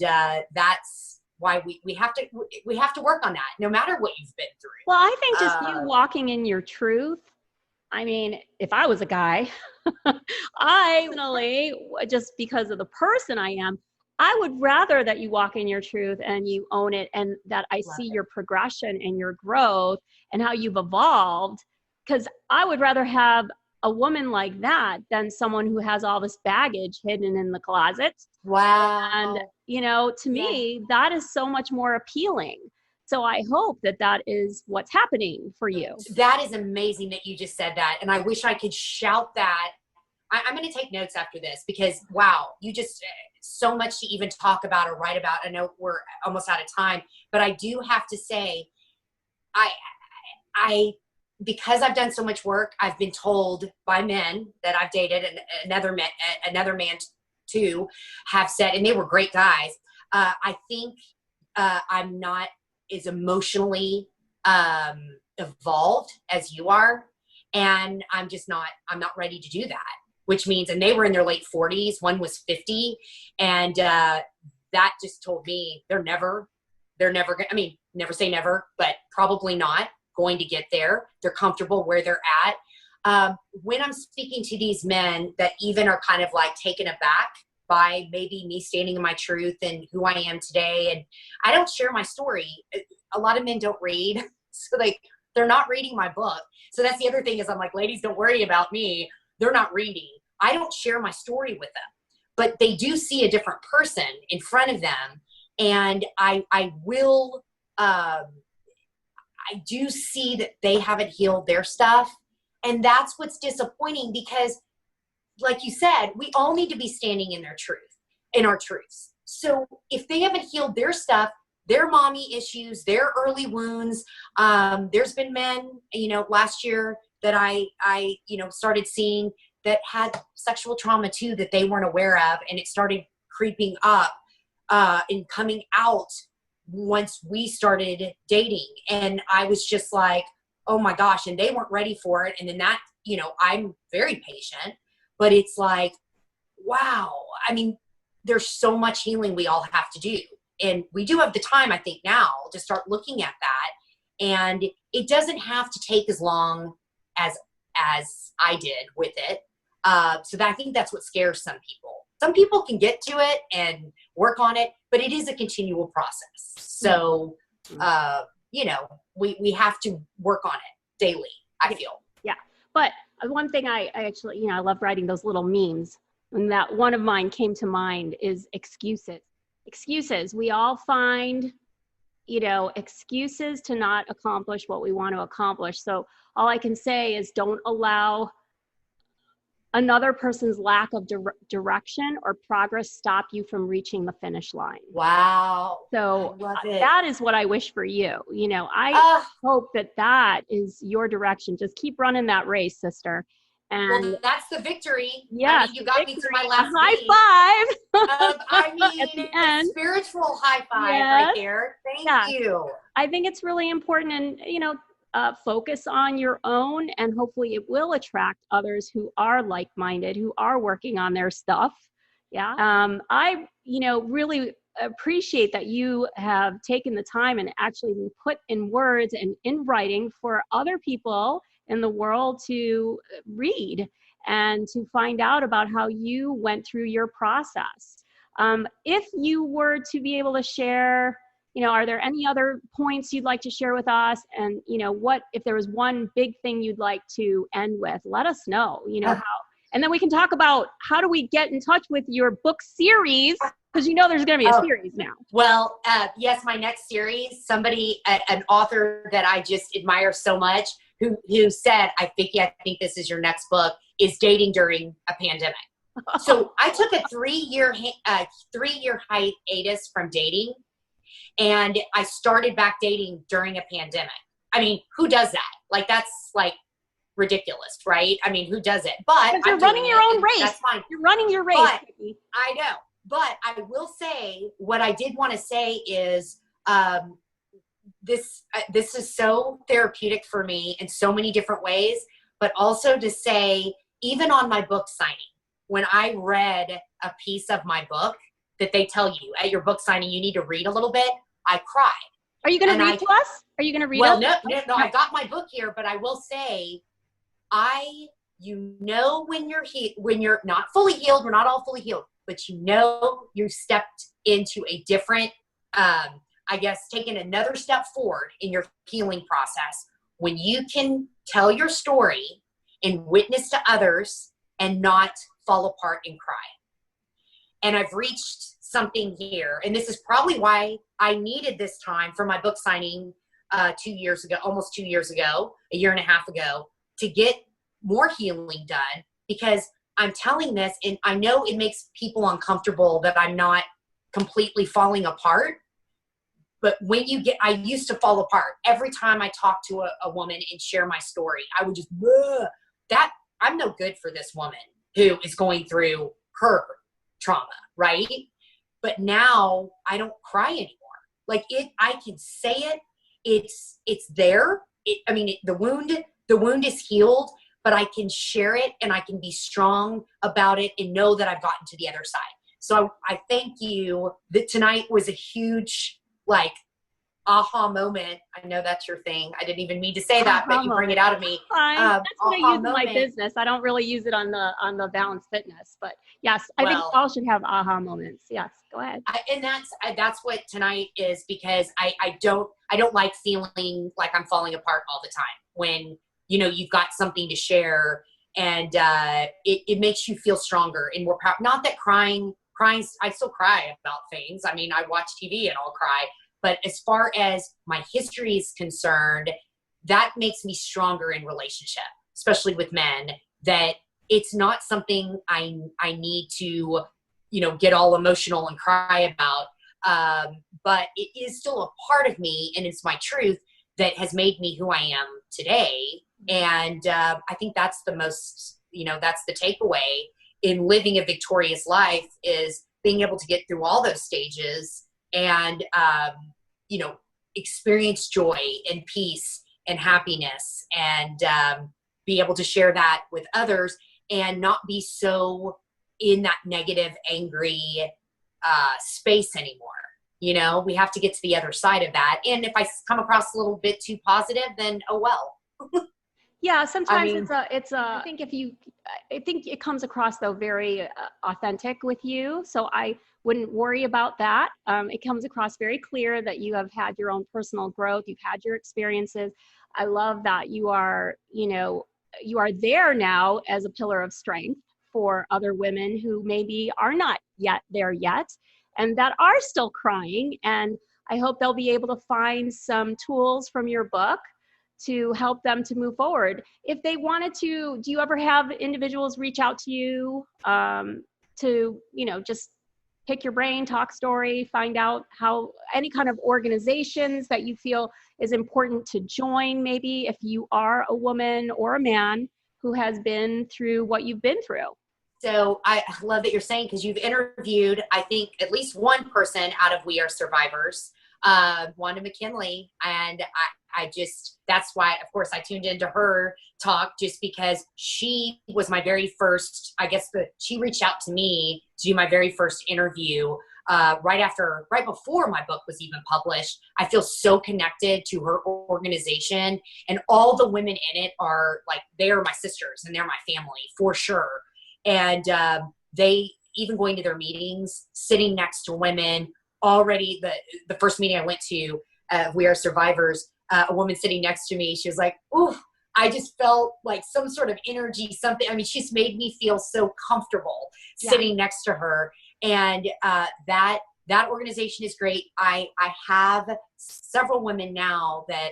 that's why we have to work on that, no matter what you've been through. Well, I think just you walking in your truth. If I was a guy, I personally, just because of the person I am, I would rather that you walk in your truth and you own it, and that I see your progression and your growth and how you've evolved. Because I would rather have a woman like that than someone who has all this baggage hidden in the closet. Wow. And, to me, that is so much more appealing. So I hope that that is what's happening for you. That is amazing that you just said that. And I wish I could shout that. I'm going to take notes after this because, wow, you just so much to even talk about or write about. I know we're almost out of time, but I do have to say, because I've done so much work, I've been told by men that I've dated, and another man too have said, and they were great guys. I think I'm not as emotionally evolved as you are, and I'm not ready to do that. Which means, and they were in their late 40s. One was 50, and that just told me they're never going. I mean, never say never, but probably not going to get there. They're comfortable where they're at. When I'm speaking to these men that even are kind of like taken aback by maybe me standing in my truth and who I am today, and I don't share my story. A lot of men don't read, so they're not reading my book. So that's the other thing is I'm like, ladies, don't worry about me. They're not reading. I don't share my story with them, but they do see a different person in front of them. And I do see that they haven't healed their stuff. And that's what's disappointing because, like you said, we all need to be standing in our truths. So if they haven't healed their stuff, their mommy issues, their early wounds, there's been men, last year that I started seeing that had sexual trauma too, that they weren't aware of. And it started creeping up and coming out once we started dating. And I was just like, oh my gosh. And they weren't ready for it. And then that, I'm very patient, but it's like, wow. I mean, there's so much healing we all have to do. And we do have the time, I think, now to start looking at that. And it doesn't have to take as long as I did with it. So I think that's what scares some people. Some people can get to it and work on it, but it is a continual process. So, we have to work on it daily, I feel. Yeah. But one thing I actually, I love writing those little memes. And that one of mine came to mind is excuses. Excuses. We all find, excuses to not accomplish what we want to accomplish. So all I can say is don't allow another person's lack of direction or progress stop you from reaching the finish line. Wow. So I love it. That is what I wish for you. I hope that is your direction. Just keep running that race, sister. And well, that's the victory. Yeah, you got me to my last high five. at the end. Spiritual high five right there. Thank you. I think it's really important, and focus on your own, and hopefully it will attract others who are like-minded, who are working on their stuff. Yeah. I really appreciate that you have taken the time and actually put in words and in writing for other people in the world to read and to find out about how you went through your process. If you were to be able to share, are there any other points you'd like to share with us? And, what, if there was one big thing you'd like to end with, let us know, how, and then we can talk about how do we get in touch with your book series, because there's going to be a series now. Well, yes, my next series, somebody, an author that I just admire so much, who said, I think this is your next book, is dating during a pandemic. So I took a 3-year hiatus from dating, and I started back dating during a pandemic. I mean, who does that? Like, that's like ridiculous, right? I mean, who does it? But you're running your own race. That's fine. You're running your race. But, I know. But I will say, what I did want to say is, this is so therapeutic for me in so many different ways, but also to say, even on my book signing, when I read a piece of my book that they tell you at your book signing, you need to read a little bit, I cried. Are you going to read to us? Are you going to read us? Well, no, I got my book here, but I will say, when you're not fully healed, we're not all fully healed, but you stepped into a different, taking another step forward in your healing process when you can tell your story and witness to others and not fall apart and cry. And I've reached something here, and this is probably why I needed this time for my book signing 2 years ago, almost 2 years ago, a year and a half ago, to get more healing done, because I'm telling this and I know it makes people uncomfortable that I'm not completely falling apart. But when you get, I used to fall apart every time I talk to a woman and share my story. I would just, that I'm no good for this woman who is going through her trauma, right? But now I don't cry anymore. Like I can say it. It's there. The wound is healed, but I can share it and I can be strong about it and know that I've gotten to the other side. So I thank you that tonight was a huge, like, aha moment. I know that's your thing. I didn't even mean to say that, but you bring it out of me. Fine. That's what I use in my business. I don't really use it on the Valence Fitness, but yes, I think all should have aha moments. Yes, go ahead. And that's what tonight is, because I don't like feeling like I'm falling apart all the time when, you know, you've got something to share, and it makes you feel stronger and more proud. Not that crying, I still cry about things. I mean, I watch TV and I'll cry. But as far as my history is concerned, that makes me stronger in relationship, especially with men, that it's not something I need to, you know, get all emotional and cry about. But it is still a part of me, and it's my truth that has made me who I am today. And I think that's the most, you know, that's the takeaway in living a victorious life, is being able to get through all those stages and, you know, experience joy and peace and happiness, and be able to share that with others and not be so in that negative, angry space anymore. You know, we have to get to the other side of that. And if I come across a little bit too positive, then oh well. Yeah, sometimes I think it comes across though very authentic with you. So I wouldn't worry about that. It comes across very clear that you have had your own personal growth. You've had your experiences. I love that you are, you know, you are there now as a pillar of strength for other women who maybe are not yet there yet, and that are still crying. And I hope they'll be able to find some tools from your book to help them to move forward. If they wanted to, do you ever have individuals reach out to you to, you know, just pick your brain, talk story, find out how, any kind of organizations that you feel is important to join, maybe if you are a woman or a man who has been through what you've been through? So I love that you're saying, because you've interviewed, I think, at least one person out of We Are Survivors, Wanda McKinley. And I just, that's why, of course, I tuned into her talk, just because she was my very first, I guess she reached out to me to do my very first interview right before my book was even published. I feel so connected to her organization, and all the women in it are like, they're my sisters and they're my family for sure. And they, even going to their meetings, sitting next to women already, the first meeting I went to, We Are Survivors, a woman sitting next to me, she was like, ooh, I just felt like some sort of energy, something. I mean, she's made me feel so comfortable sitting next to her. And that organization is great. I have several women now that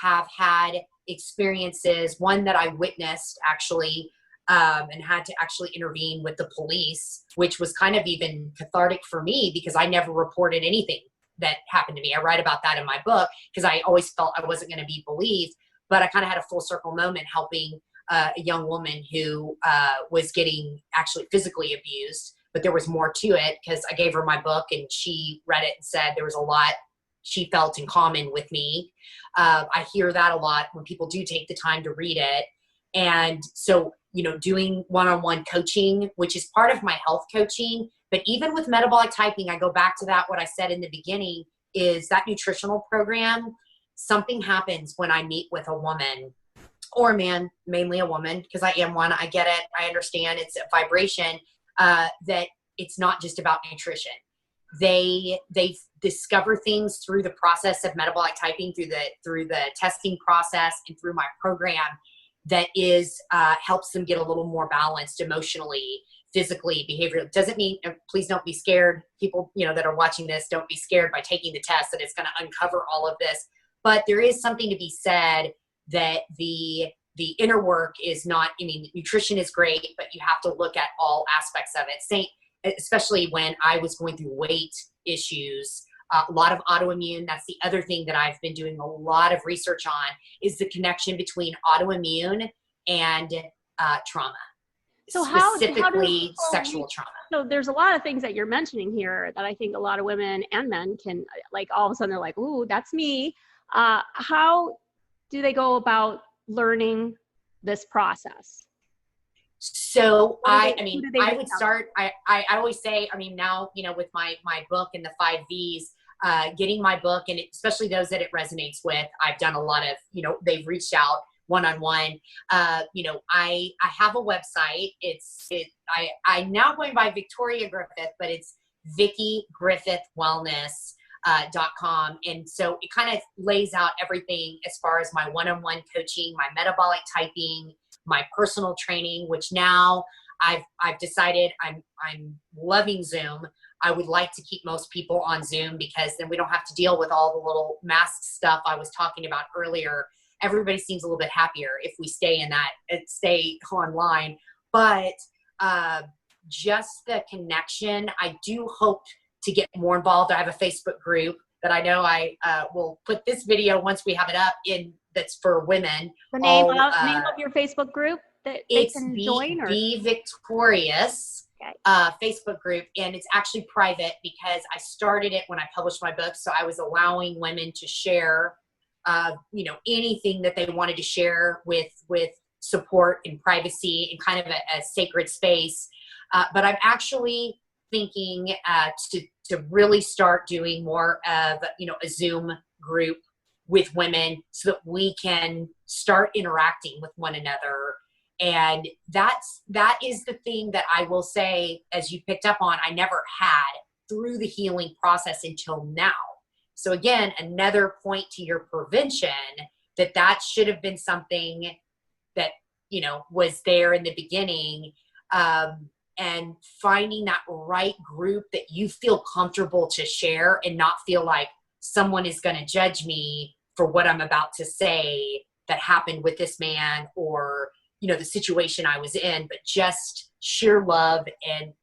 have had experiences, one that I witnessed actually, and had to actually intervene with the police, which was kind of even cathartic for me, because I never reported anything that happened to me. I write about that in my book, because I always felt I wasn't going to be believed. But I kind of had a full circle moment helping a young woman who was getting actually physically abused, but there was more to it, because I gave her my book and she read it and said there was a lot she felt in common with me. I hear that a lot when people do take the time to read it. And so, you know, doing one-on-one coaching, which is part of my health coaching, but even with metabolic typing, I go back to that, what I said in the beginning, is that nutritional program. Something happens when I meet with a woman or a man, mainly a woman, because I am one. I get it. I understand it's a vibration, that it's not just about nutrition. They discover things through the process of metabolic typing, through the testing process, and through my program, that is helps them get a little more balanced emotionally, physically, behaviorally. Doesn't mean, please don't be scared. People, that are watching this, don't be scared by taking the test that it's going to uncover all of this. But there is something to be said that the inner work is not, nutrition is great, but you have to look at all aspects of it. Especially when I was going through weight issues, a lot of autoimmune. That's the other thing that I've been doing a lot of research on, is the connection between autoimmune and trauma. So specifically sexual trauma. So there's a lot of things that you're mentioning here that I think a lot of women and men can, like, all of a sudden they're like, ooh, that's me. How do they go about learning this process? So I would start, I always say, now, with my book and the 5 V's, getting my book, and especially those that it resonates with, I've done a lot of, they've reached out one-on-one. I have a website. I'm now going by Victoria Griffith, but it's Vickie Griffith Wellness.com. And so it kind of lays out everything as far as my one-on-one coaching, my metabolic typing, my personal training, which now I've decided I'm loving Zoom. I would like to keep most people on Zoom, because then we don't have to deal with all the little mask stuff I was talking about earlier. Everybody seems a little bit happier if we stay online, but just the connection. I do hope to get more involved. I have a Facebook group that I know I will put this video, once we have it up, in that's for women. The name of your Facebook group that they can join? Or? Be Victorious Facebook group, and it's actually private because I started it when I published my book. So I was allowing women to share, anything that they wanted to share with support and privacy and kind of a sacred space. But I'm actually thinking to really start doing more of, a Zoom group with women, so that we can start interacting with one another. And that is the thing that I will say, as you picked up on, I never had through the healing process until now. So again, another point to your prevention, that should have been something that, was there in the beginning. And finding that right group that you feel comfortable to share, and not feel like someone is going to judge me for what I'm about to say that happened with this man, or, the situation I was in, but just sheer love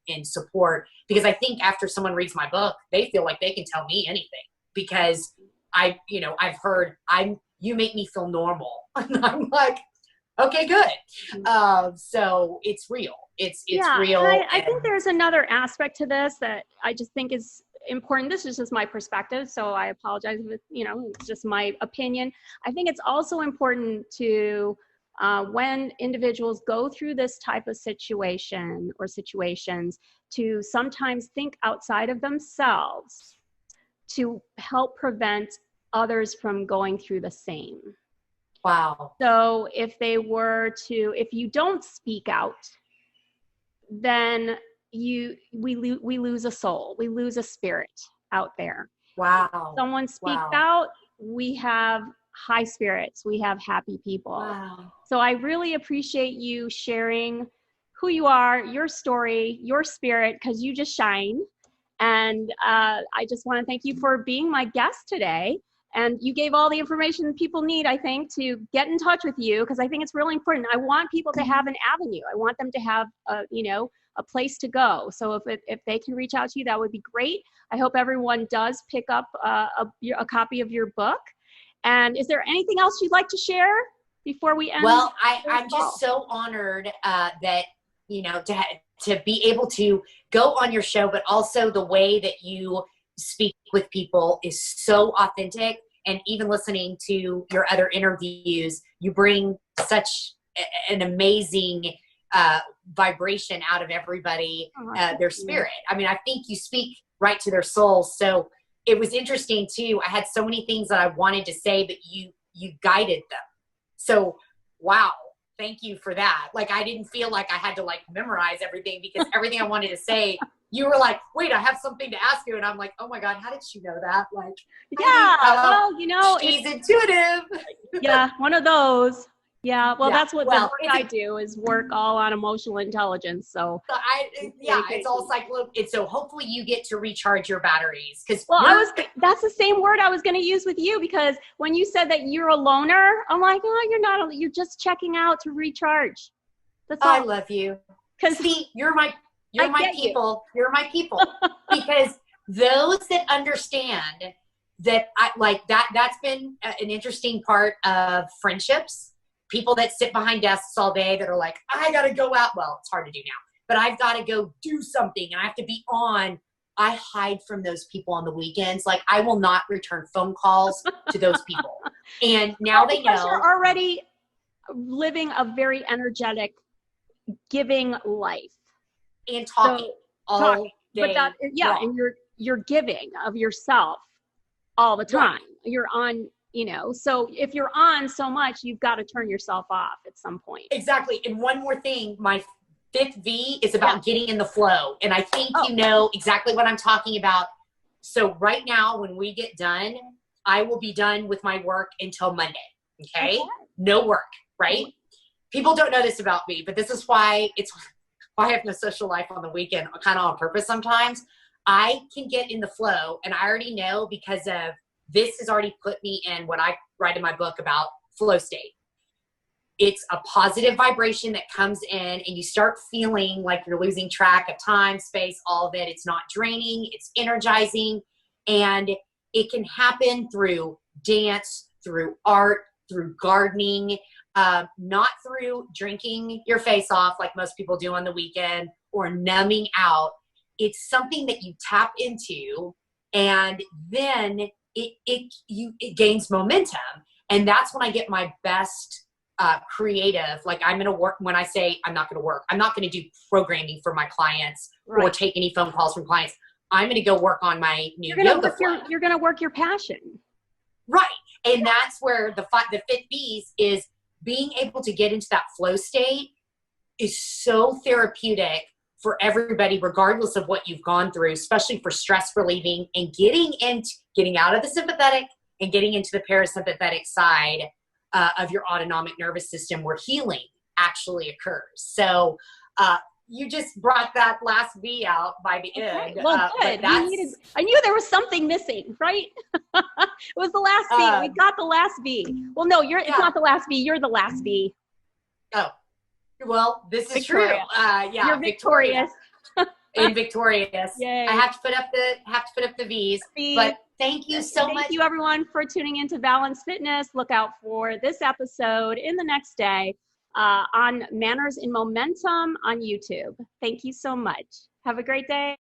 and support. Because I think after someone reads my book, they feel like they can tell me anything, because I've heard, you make me feel normal. And I'm like, okay, good. So it's real. It's real. I think there's another aspect to this that I just think is important. This is just my perspective, so I apologize if it's just my opinion. I think it's also important to, when individuals go through this type of situation or situations, to sometimes think outside of themselves to help prevent others from going through the same. Wow. So if you don't speak out, then we lose a soul, we lose a spirit out there. Wow. Someone speaks out, we have high spirits, we have happy people. Wow. So I really appreciate you sharing who you are, your story, your spirit, because you just shine. And I just want to thank you for being my guest today. And you gave all the information people need, I think, to get in touch with you, because I think it's really important. I want people to have an avenue. I want them to have a place to go. So if they can reach out to you, that would be great. I hope everyone does pick up a copy of your book. And is there anything else you'd like to share before we end? Well, I'm just so honored that, to be able to go on your show, but also the way that you speak with people is so authentic. And even listening to your other interviews, you bring such an amazing vibration out of everybody, their spirit. I mean, I think you speak right to their souls. So it was interesting too. I had so many things that I wanted to say, but you guided them. So, wow. Thank you for that. Like, I didn't feel like I had to memorize everything, because everything I wanted to say, you were like, wait, I have something to ask you. And I'm like, oh my God, how did she know that? She's intuitive. Yeah, one of those. Yeah, well, Yeah. that's what the work I do is work all on emotional intelligence. So it's all it's so hopefully you get to recharge your batteries because that's the same word I was going to use with you, because when you said that you're a loner, I'm like, oh, you're just checking out to recharge. That's all. I love you. Because see, you're my people. You're my people. Because those that understand that that's been an interesting part of friendships. People that sit behind desks all day that are like, I got to go out. Well, it's hard to do now, but I've got to go do something and I have to be on. I hide from those people on the weekends. Like, I will not return phone calls to those people. And now they know. You're already living a very energetic, giving life. And talking all day. But and you're giving of yourself all the time. Right. You're on, so if you're on so much, you've got to turn yourself off at some point. Exactly. And one more thing, my 5th V is about getting in the flow. And I think you know exactly what I'm talking about. So right now, when we get done, I will be done with my work until Monday. Okay? No work, right? People don't know this about me, but this is why I have no social life on the weekend, kind of on purpose sometimes. I can get in the flow, and I already know because of this has already put me in what I write in my book about flow state. It's a positive vibration that comes in and you start feeling like you're losing track of time, space, all of it. It's not draining, it's energizing, and it can happen through dance, through art, through gardening, not through drinking your face off like most people do on the weekend or numbing out. It's something that you tap into, and then it gains momentum. And that's when I get my best creative. Like, I'm going to work. When I say I'm not going to work, I'm not going to do programming for my clients or take any phone calls from clients. I'm going to go work on my new yoga flow. You're going to work your passion. Right. And that's where the 5th B's is being able to get into that flow state is so therapeutic for everybody, regardless of what you've gone through, especially for stress relieving and getting out of the sympathetic and getting into the parasympathetic side of your autonomic nervous system where healing actually occurs. So you just brought that last V out by the end. Well, good. I knew there was something missing, right? It was the last V. We got the last V. Well, no, it's not the last V. You're the last V. Oh, well, this is true. You're victorious. And victorious. Yay. I have to put up the V's. But thank you so much. Thank you, everyone, for tuning into Valence Fitness. Look out for this episode in the next day on Manners in Momentum on YouTube. Thank you so much. Have a great day.